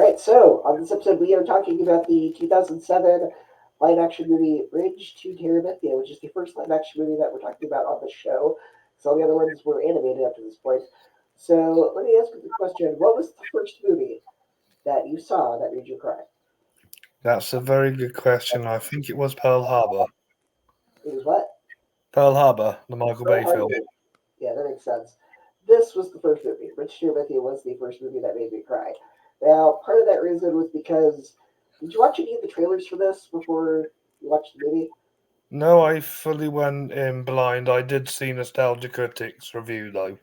All right, so on this episode, we are talking about the 2007 live action movie Bridge to Terabithia, which is the first live action movie that we're talking about on the show. So all the other ones were animated up to this point. So let me ask you the question: what was the first movie that you saw that made you cry? That's a very good question. I think it was Pearl Harbor. It was what? Pearl Harbor, the Michael Pearl Bay film. Harbor. Yeah, that makes sense. This was the first movie. Bridge to Terabithia was the first movie that made me cry. Now, part of that reason was because did you watch any of the trailers for this before you watched the movie? No, I fully went in blind. I did see Nostalgia Critics review though.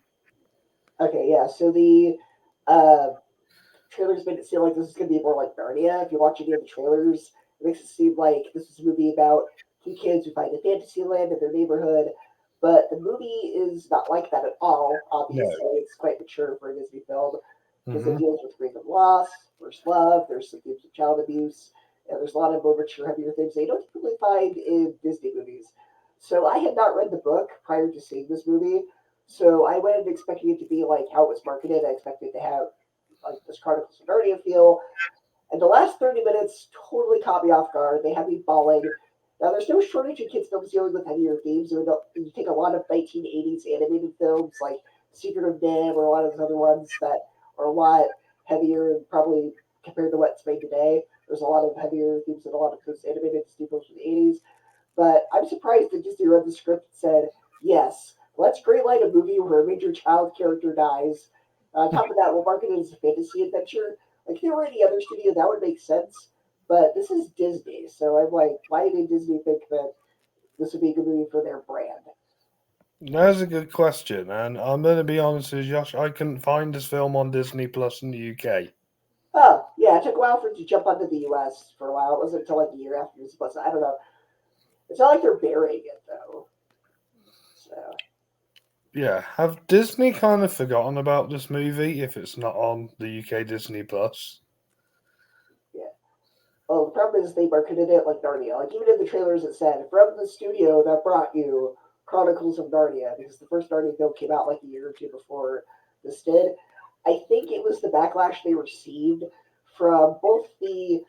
Okay, yeah. So the uh, trailers made it seem like this is going to be more like Narnia. If you watch any of the trailers, it makes it seem like this is a movie about two kids who find a fantasy land in their neighborhood. But the movie is not like that at all. No. Obviously, it's quite mature for a Disney film because it hmm deals with grief and loss, first love. There's some themes of child abuse, and there's a lot of more mature, heavier things that you don't typically find in Disney movies. So I had not read the book prior to seeing this movie, so I went in expecting it to be like how it was marketed. I expected to have like this Chronicles of Narnia feel. And the last 30 minutes totally caught me off guard. They had me bawling. Now, there's no shortage of kids' films dealing with heavier themes. You take a lot of 1980s animated films like Secret of Nim or a lot of those other ones that are a lot heavier and probably compared to what's made today. There's a lot of heavier themes in a lot of those animated Disney films from the 80s. But I'm surprised that Disney read the script and said, yes, let's greenlight a movie where a major child character dies. On top of that, we'll market it as a fantasy adventure. Like, if there were any other studio, that would make sense. But this is Disney, so I'm like, why did Disney think that this would be a good movie for their brand? That's a good question, and I'm going to be honest with you, Josh. I couldn't find this film on Disney Plus in the UK. Oh, yeah, it took a while for it to jump onto the US for a while. It wasn't until like a year after this was. I don't know. It's not like they're burying it, though. So, Yeah, have Disney kind of forgotten about this movie if it's not on the UK Disney Plus? yeah. Well, the problem is they marketed it like Narnia. Like even in the trailers, it said from the studio that brought you Chronicles of Narnia, because the first Narnia film came out like a year or two before this did. I think it was the backlash they received from both the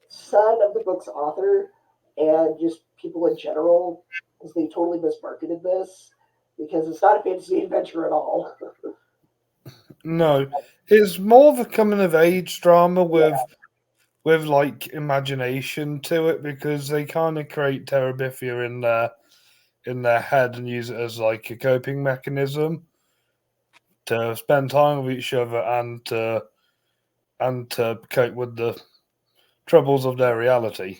son of the book's author and just people in general, because they totally mismarketed this. Because it's not a fantasy adventure at all. No, it's more of a coming of age drama Yeah, with like imagination to it because they kind of create Terabithia in their head and use it as like a coping mechanism to spend time with each other and to cope with the troubles of their reality.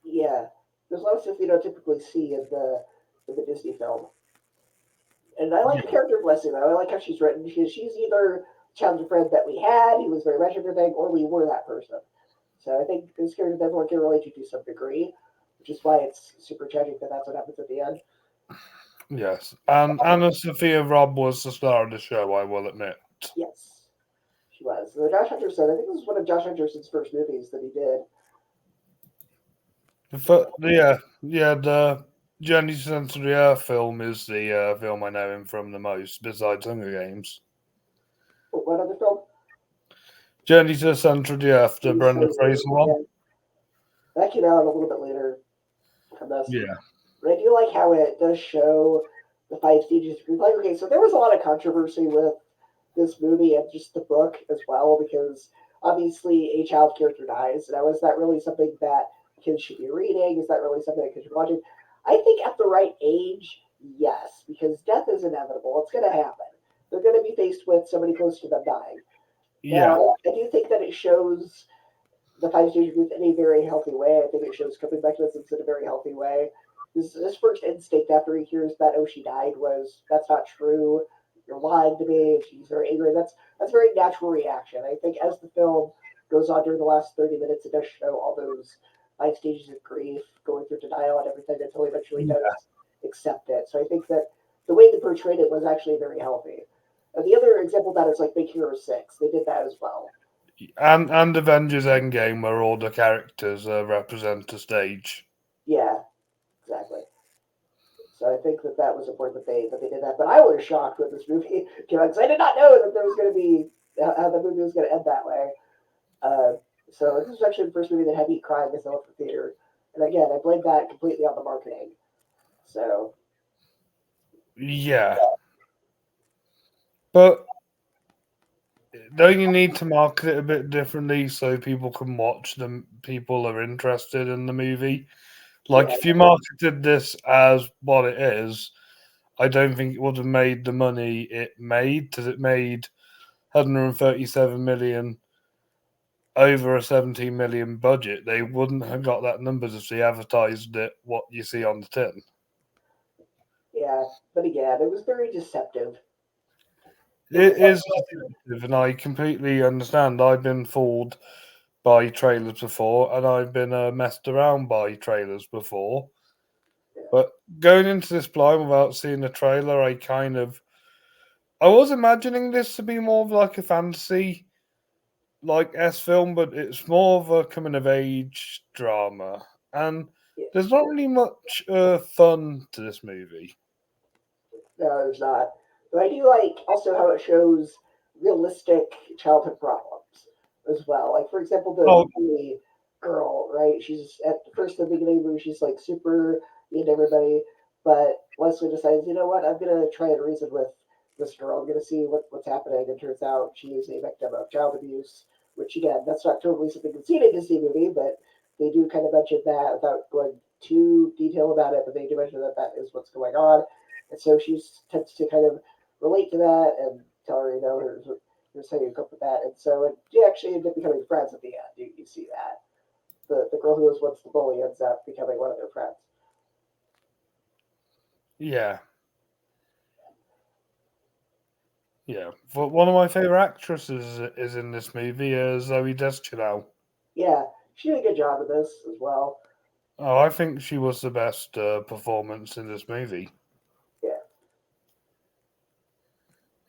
yeah. There's a lot of stuff you don't typically see in the Disney film. And I like the Yeah. character of Leslie though. I like how she's written. She's either a childhood friend that we had, who was very much everything, or we were that person. So I think this character everyone can relate to some degree, which is why it's super tragic that that's what happens at the end. Yes, and Anna Sophia Robb was the star of the show. I will admit. Yes, she was. The Josh Hutcherson. I think this was one of Josh Hutcherson's first movies that he did. The Journey to the Center of the Earth film is the film I know him from the most, besides Hunger Games. What other film? Journey to the Center of the Earth, the Brendan Fraser one. Yeah, that came out a little bit later from this. Yeah, But I do like how it does show the five stages of grief. Like, okay, so there was a lot of controversy with this movie and just the book as well, because obviously a child character dies. Now, is that really something that kids should be reading? Is that really something that kids should be watching? I think at the right age, yes, because death is inevitable. It's going to happen. They're going to be faced with somebody close to them dying. yeah, Now, I do think that it shows the five stage grief in a very healthy way. I think it shows coping mechanisms in a very healthy way. His first instinct after he hears that oh she died was that's not true. You're lying to me. And she's very angry. That's a very natural reaction. I think as the film goes on during the last 30 minutes, it does show all those five stages of grief, going through denial and everything until he eventually does accept it. So I think that the way they portrayed it was actually very healthy. The other example of that is like Big Hero 6. They did that as well. and Avengers Endgame, where all the characters represent a stage. Yeah, exactly. So I think that that was important that they did that. But I was shocked when this movie came out because I did not know that there was going to be how the movie was going to end that way. Uh, so this was actually the first movie that had me crying as I left the theater. And again, I blame that completely on the marketing. So Yeah, but don't you need to market it a bit differently so people can watch them? People are interested in the movie. Like yeah, if you marketed this as what it is, I don't think it would have made the money it made because it made 137 million over a 17 million budget. They wouldn't have got that numbers if they advertised it what you see on the tin. yeah. But again, it was very deceptive. It It was is deceptive, and I completely understand. I've been fooled by trailers before, and I've been messed around by trailers before. yeah, But going into this blind without seeing the trailer, I was imagining this to be more of like a fantasy like S film, but it's more of a coming of age drama, and yeah. there's not really much fun to this movie. No, there's not. But I do like also how it shows realistic childhood problems as well. Like for example, Oh, the girl, right? She's at the first the beginning of the movie, she's like super mean to everybody, but Leslie decides, you know what, I'm gonna try and reason with this girl. I'm gonna see what's happening. And turns out she is a victim of child abuse, which again, that's not totally something you can see in a Disney movie, but they do kind of mention that without going too detailed about it, but they do mention that that is what's going on. And so she tends to kind of relate to that and tell her, here's how you cope with that. And so they actually end up becoming friends at the end. You see that. The girl who was once the bully ends up becoming one of their friends. yeah, yeah. But one of my favorite actresses is in this movie, Zoe Deschanel. Yeah, she did a good job of this as well. Oh, I think she was the best performance in this movie. Yeah,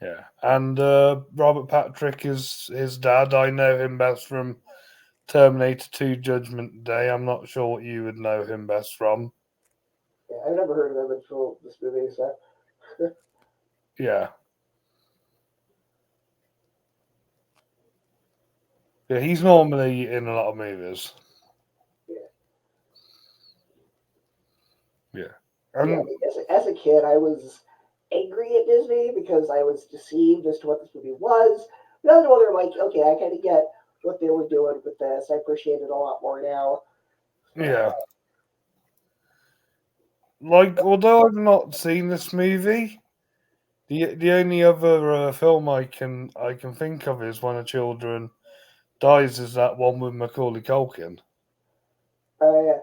Yeah, and Robert Patrick is his dad. I know him best from Terminator 2 Judgment Day. I'm not sure what you would know him best from. yeah. I've never heard of them until this movie, so Yeah. Yeah, he's normally in a lot of movies. yeah. Yeah. But yeah, And as a kid, I was angry at Disney because I was deceived as to what this movie was. But I was older, like, okay, I kind of get what they were doing with this. I appreciate it a lot more now. So, yeah, like although I've not seen this movie, the only other film I can think of is when a children dies is that one with Macaulay Culkin. yeah.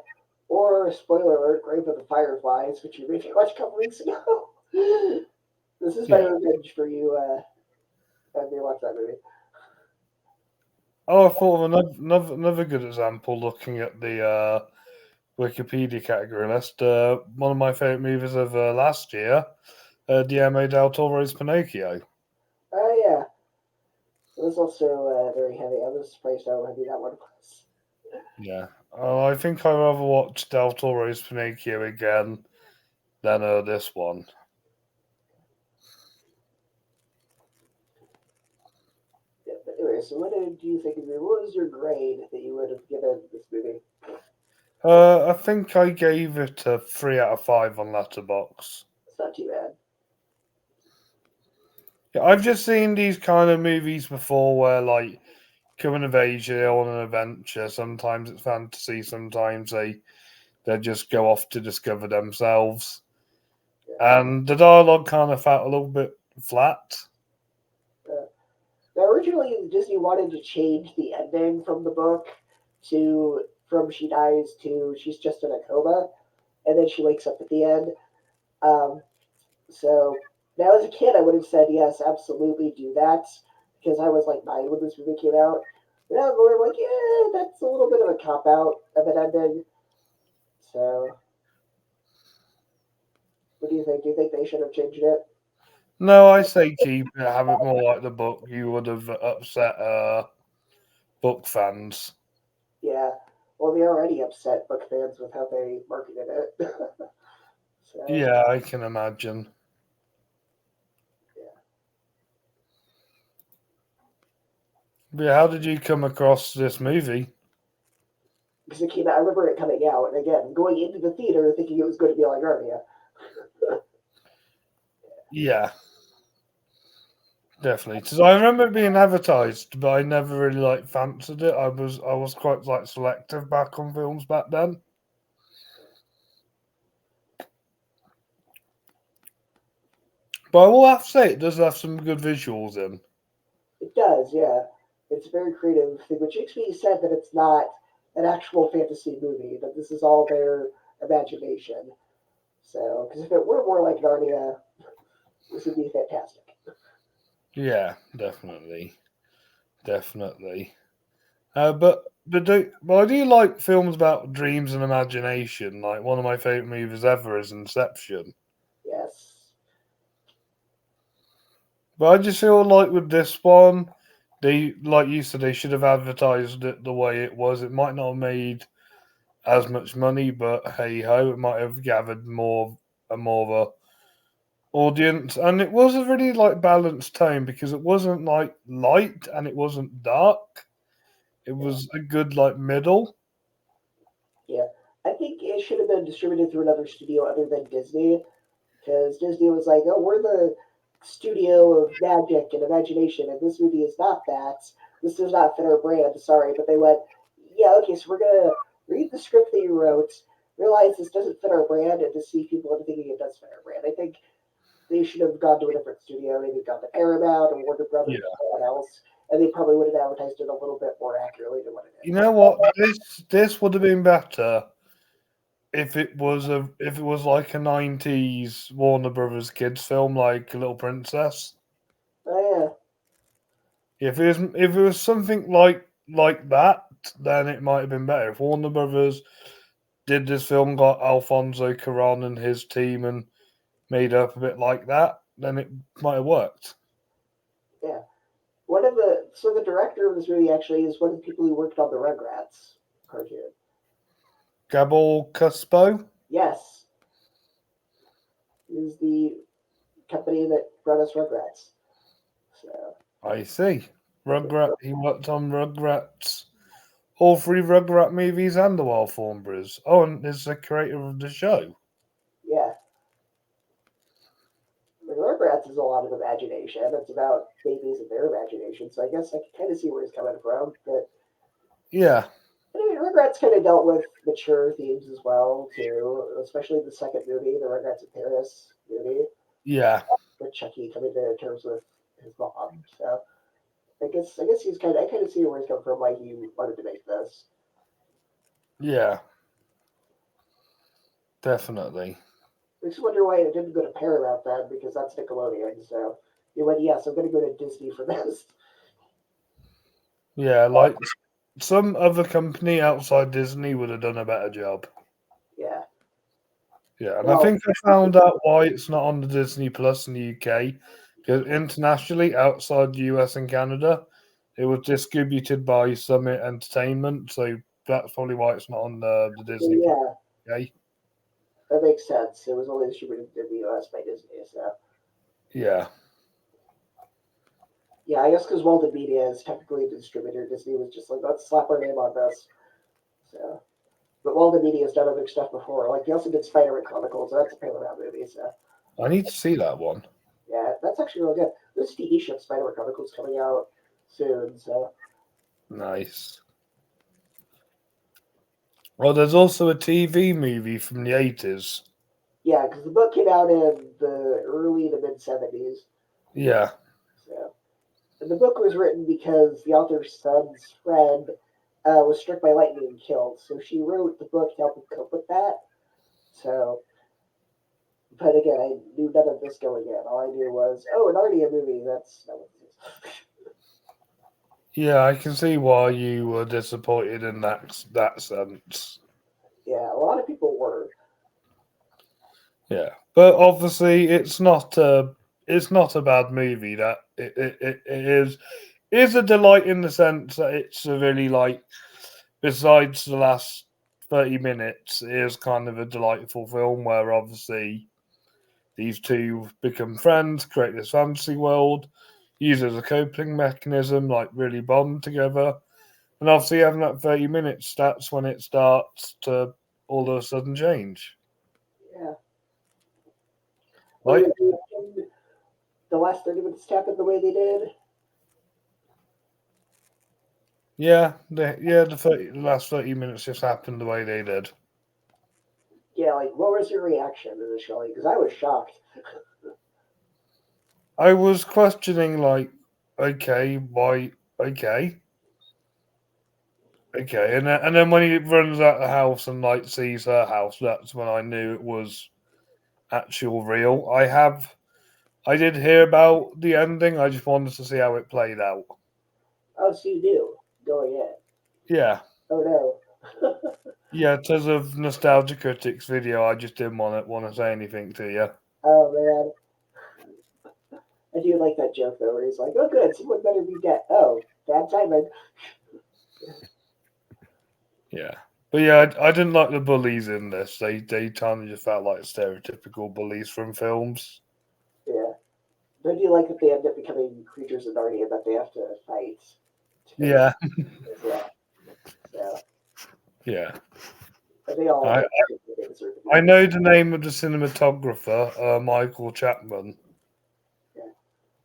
Or, spoiler alert, Grave of the Fireflies, which you recently watched a couple weeks ago. This is my Yeah. revenge for you, having you watch that movie. Oh, I thought of another good example looking at the Wikipedia category list. One of my favorite movies of last year, Guillermo del Toro's Pinocchio. Oh, yeah. It was also very heavy. I was surprised how heavy that one was. Yeah. I think I'd rather watch Del Toro's Pinocchio again than this one. Yeah, but anyway, so what do you think of it? What was your grade that you would have given this movie? I think I gave it a 3 out of 5 on Letterbox. It's not too bad. Yeah, I've just seen these kind of movies before where like coming of age, they're on an adventure. Sometimes it's fantasy, sometimes they just go off to discover themselves. Yeah. And the dialogue kind of felt a little bit flat. Now, originally, Disney wanted to change the ending from the book to from she dies to she's just in a coma, and then she wakes up at the end. Um, so now, as a kid, I would have said yes, absolutely do that because I was like 9 when this movie came out. But now I'm more like, yeah, that's a little bit of a cop out of an ending. So, what do you think? Do you think they should have changed it? No, I say keep it, have it more like the book. You would have upset book fans. Yeah. Well, they already upset book fans with how they marketed it. So, Yeah, I can imagine. yeah. But how did you come across this movie? because it came out. I remember it coming out, and again, going into the theater thinking it was going to be like Narnia. Yeah, definitely. Because I remember it being advertised, but I never really like fancied it. I was quite like selective back on films back then. But I will have to say it does have some good visuals in. It does, yeah. It's a very creative thing, which makes me sad that it's not an actual fantasy movie, that this is all their imagination. So, because if it were more like Narnia, this would be fantastic. Yeah, definitely, definitely. But I do like films about dreams and imagination. Like one of my favorite movies ever is Inception. Yes. But I just feel like with this one, they like you said they should have advertised it the way it was. It might not have made as much money, but hey ho, it might have gathered more of a audience, and it was a really like balanced tone because it wasn't like light and it wasn't dark. It Yeah. was a good like middle. Yeah. I think it should have been distributed through another studio other than Disney, because Disney was like, "Oh, we're the studio of magic and imagination, and this movie is not that. This does not fit our brand. Sorry," but they went, "Yeah, okay, so we're gonna read the script that you wrote, realize this doesn't fit our brand, and deceive people into thinking it does fit our brand." I think they should have gone to a different studio, maybe gone to Paramount or Warner Yeah. Brothers or someone else, and they probably would have advertised it a little bit more accurately than what it You is. know what? This would have been better if it was like a '90s Warner Brothers kids film like Little Princess. Oh If it was something like that, then it might have been better. If Warner Brothers did this film, got Alfonso Cuarón and his team, and made up a bit like that, then it might have worked. yeah, yeah. The director of this movie actually is one of the people who worked on the Rugrats cartoon. Gabor Cuspo, Yes, is the company that brought us Rugrats. So I see. that's He worked on Rugrats, all three Rugrat movies and the Wild Thornberrys. Oh, and is the creator of the show. yeah, the Rugrats is a lot of imagination. It's about babies and their imagination. So I guess I can kind of see where he's coming from. But Yeah, anyway, Rugrats kind of dealt with mature themes as well too, especially the second movie, the Rugrats in Paris movie, yeah, with Chucky coming to terms with his mom. So I guess he's kind of I kind of see where he's coming from, why he wanted to make this. yeah, definitely. I just wonder why it didn't go to Paramount then, because that's Nickelodeon. So he went, yes, I'm going to go to Disney for this. Yeah, like some other company outside Disney would have done a better job. Yeah. Yeah, and I Well, think I found out why it's not on the Disney Plus in the UK. Because internationally, outside the US and Canada, it was distributed by Summit Entertainment, so that's probably why it's not on the Disney Plus. yeah, Okay? that makes sense. It was only distributed in the US by Disney. So Yeah, yeah, I guess because Walden Media is technically a distributor, Disney was just like, let's slap our name on this. So, but Walden Media has done other stuff before. Like they also did Spider-Man Chronicles. So that's a Paramount movie. So I need to see that one. yeah, that's actually really good. This TV show Spider-Man Chronicles coming out soon. So Nice. Well, there's also a TV movie from the 80s. yeah, because the book came out in the early to mid '70s. Yeah, So and the book was written because the author's son's friend was struck by lightning and killed. So she wrote the book to help him cope with that. So, but again, I knew none of this going in. All I knew was, oh, an Narnia movie. That's not what it is. yeah, I can see why you were disappointed in that sense. Yeah, a lot of people were. Yeah, but obviously it's not a bad movie. That it is a delight in the sense that it's a really like besides the last 30 minutes, it is kind of a delightful film where obviously these two become friends, create this fantasy world. use it as a coping mechanism, like really bond together. And obviously, having that 30 minutes, that's when it starts to all of a sudden change. Yeah. What Like, do you think the last 30 minutes happened the way they did? yeah, the last 30 minutes just happened the way they did. Yeah, like what was your reaction initially? Because I was shocked. I was questioning, like, okay, why, okay, okay. And then when he runs out the house and, like, sees her house, that's when I knew it was actual real. I did hear about the ending, I just wanted to see how it played out. Oh, so you knew going in. Yeah. Oh no. Yeah, because of Nostalgia Critics video, I just didn't want to say anything to you. Oh man. I do like that joke though, where he's like, "Oh, good, someone better be dead." Oh, bad timing. Yeah, but yeah, I didn't like the bullies in this. They kind of just felt like stereotypical bullies from films. Yeah. Don't you like that they end up becoming creatures of Narnia that they have to fight? To, Yeah, yeah. So, yeah. but they all I end up doing what they deserve to be I done. know the name of the cinematographer, Michael Chapman, Yeah.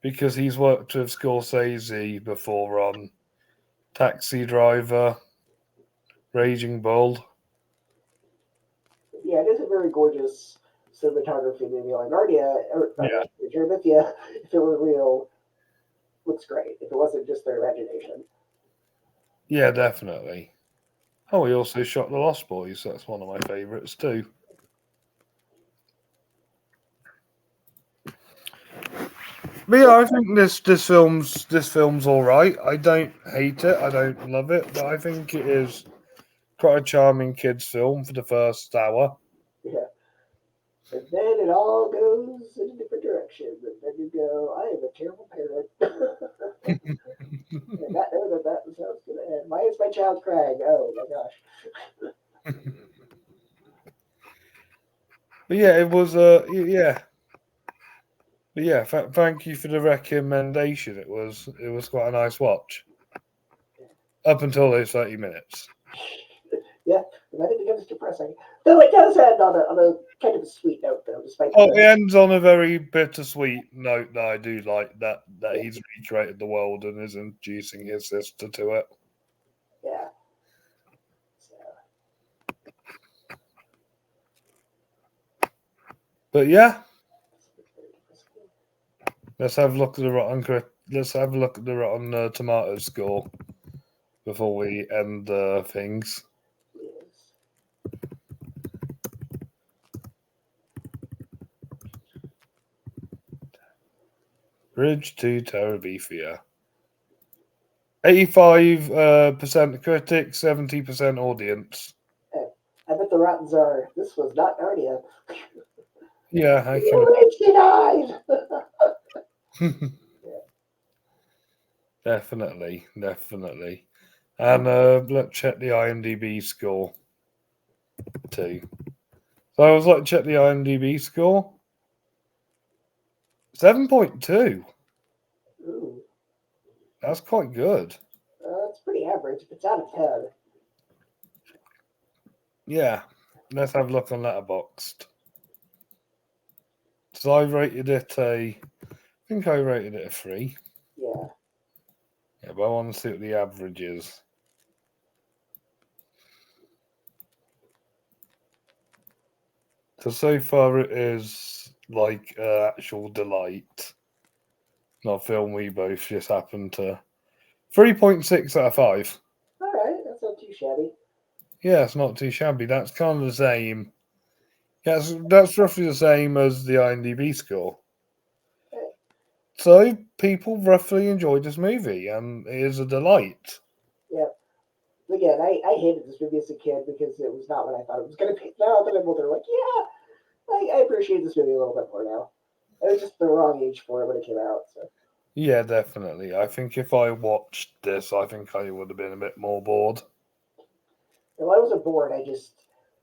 because he's worked with Scorsese before on Taxi Driver, Raging Bull. Yeah, it is a very gorgeous cinematography movie. Like Yeah, Terabithia, if it were real, looks great. If it wasn't just their imagination. yeah, definitely. Oh, he also shot The Lost Boys. That's one of my favourites too. But yeah, I think this film's all right. I don't hate it. I don't love it, but I think it is quite a charming kids film for the first hour. Yeah. And then it all goes in a different direction. And then you go, I am a terrible parent. I did not know that that was how it's going to end. Why is my child crying? Oh my gosh. But yeah, it was yeah. But yeah, thank you for the recommendation. It was quite a nice watch up until those 30 minutes. Yeah, and then it becomes depressing. Though it does end on a kind of a sweet note, though, despite Oh, it the. ends on a very bittersweet note that I do like that Yeah, he's recreated the world and is introducing his sister to it. yeah. So, But yeah, it's very depressing. let's have a look at the let's have a look at the Rotten Tomato score before we end things. Yes. Bridge to Terabithia. 85% critics, 70% audience. Hey, I bet the Rottens are. This was not Narnia. Yeah, I can. Oh, she died! Yeah. Definitely. And let's check the IMDb score too. So I was like, check the IMDb score. 7.2. Ooh, That's quite good. that's pretty average. If it's out of 10. Yeah. Let's have a look on Letterboxd. So I rated it I think I rated it a 3. Yeah. Yeah, but I want to see what the average is. So far it is like actual delight. Not a film we both just happened to 3.6 out of 5. All right, that's not too shabby. Yeah, it's not too shabby. That's kind of the same. Yeah, that's roughly the same as the IMDb score. Hey, So people roughly enjoyed this movie, and it is a delight. yeah. Again, I hated this movie as a kid because it was not what I thought it was going to be. Now that I'm older, like, yeah, I appreciate this movie a little bit more now. I was just the wrong age for it when it came out. So, Yeah, definitely. I think if I watched this, I think I would have been a bit more bored. well, I wasn't bored. I just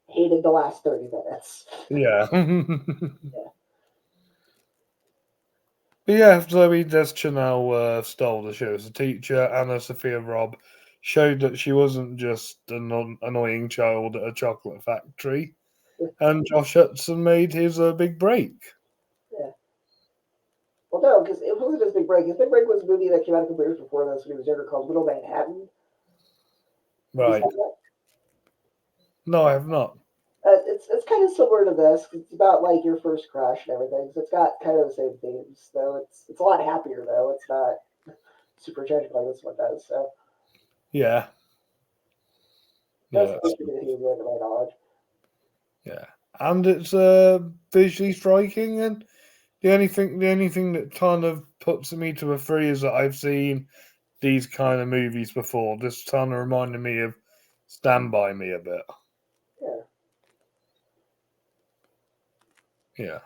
hated the last 30 minutes. Yeah. Yeah. But yeah, Zoe Deschanel stole the show as a teacher. Anna Sophia Robb showed that she wasn't just an annoying child at a chocolate factory. And Josh Hudson made his big break. Yeah. Well, no, because it wasn't his big break. His big break was a movie that came out a couple years before this when he was younger called Little Manhattan. Have you Right. seen that? No, I have not. It's kind of similar to this. It's about like your first crush and everything. So it's got kind of the same themes, though. It's a lot happier though. It's not super tragic like this one does. So Yeah. that's Yeah. the first movie that he was in, to my knowledge. Yeah. And it's visually striking, and the only thing that kind of puts me to a free is that I've seen these kind of movies before. This kind of reminded me of Stand By Me a bit. Yeah. Yeah.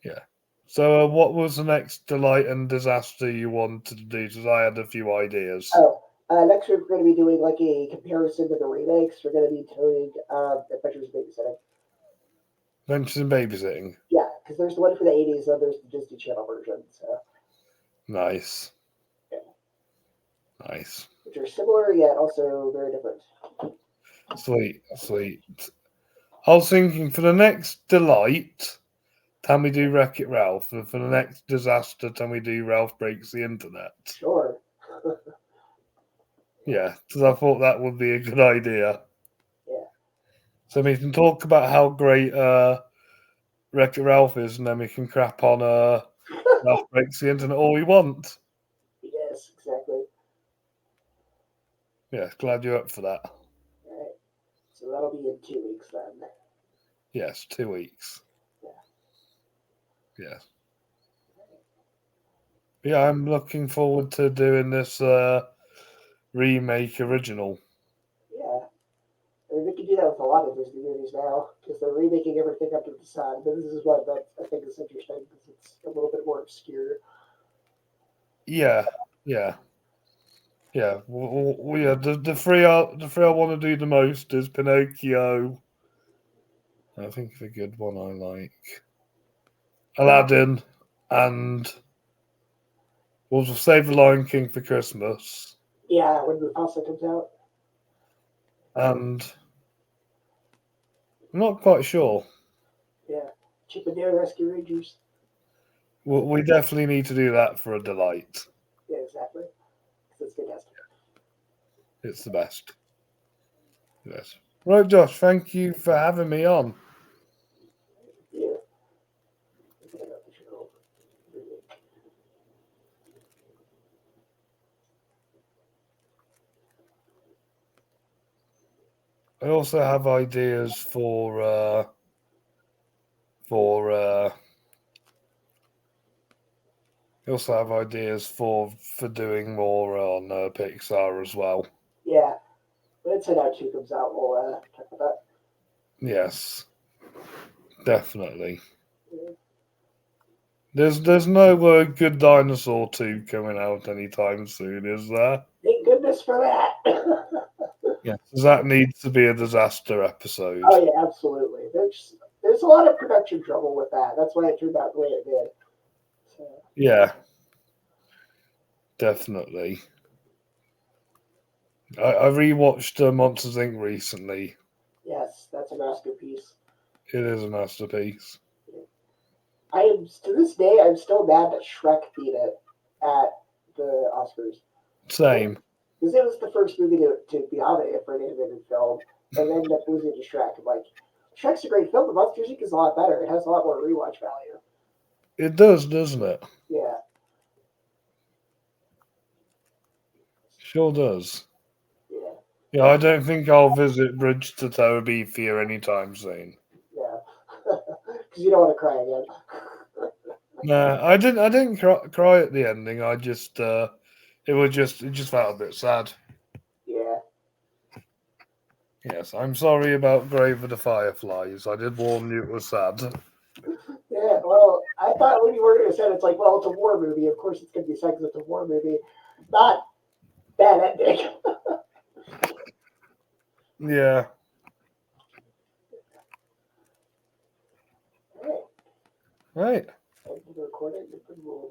Yeah. So, what was the next delight and disaster you wanted to do? Because I had a few ideas. Oh, next week we're going to be doing like a comparison to the remakes. We're going to be doing Adventures in Babysitting. Adventures in Babysitting. Yeah, because there's the one for the '80s, and there's the Disney Channel version. So Nice. yeah, Nice. which are similar yet also very different. Sweet. Sweet. I was thinking for the next delight, can we do Wreck It Ralph? And for the next disaster, can we do Ralph Breaks the Internet? Sure. Yeah, because I thought that would be a good idea. Yeah. So we can talk about how great Wreck It Ralph is, and then we can crap on Ralph Breaks the Internet all we want. Yes, exactly. Yeah, glad you're up for that. All right. So that'll be in 2 weeks then. Yes, 2 weeks. Yeah. Yes. Yeah, I'm looking forward to doing this remake original. Yeah. I mean, they can do that with a lot of Disney movies now because they're remaking everything under the sun. But this is one that I think is interesting because it's a little bit more obscure. Yeah, yeah, yeah. Yeah. The three I want to do the most is Pinocchio. I think the good one I like Aladdin, and we'll save the Lion King for Christmas. Yeah, when Mufasa comes out. And I'm not quite sure. Yeah. Chip and Dale Rescue Rangers. We definitely need to do that for a delight. Yeah, exactly. It's fantastic. It's the best. Yes. Right, Josh. Thank you for having me on. Yeah. I also have ideas for I also have ideas for doing more on Pixar as well. Yeah. When Inside Out 2 comes out, we'll talk about that. Yes, definitely. Yeah. There's no Good Dinosaur 2 coming out anytime soon, is there? Thank goodness for that. Yeah. That needs to be a disaster episode. Oh yeah, absolutely. There's a lot of production trouble with that. That's why it turned out the way it did. So, Yeah, definitely. I rewatched Monsters Inc. recently. yes, that's a masterpiece. It is a masterpiece. I am to this day I'm still mad that Shrek beat it at the Oscars Same. because it was the first movie to be nominated for an animated film, and then ended up losing to Shrek. I'm like, Shrek's a great film, but Monsters Inc. is a lot better. It has a lot more rewatch value. It does, doesn't it? Yeah, Sure does. yeah, Yeah, I don't think I'll visit Bridge to Terabithia anytime soon. yeah. Because you don't want to cry again. Nah, I didn't. I didn't cry at the ending. I just. It just felt a bit sad. Yeah. Yes, I'm sorry about Grave of the Fireflies. I did warn you it was sad. Yeah, well, I thought when you were going to say it's like, well, it's a war movie. Of course, it's going to be sad because it's a war movie. Not bad ending. Yeah. All right. Right. the recording. You're pretty old.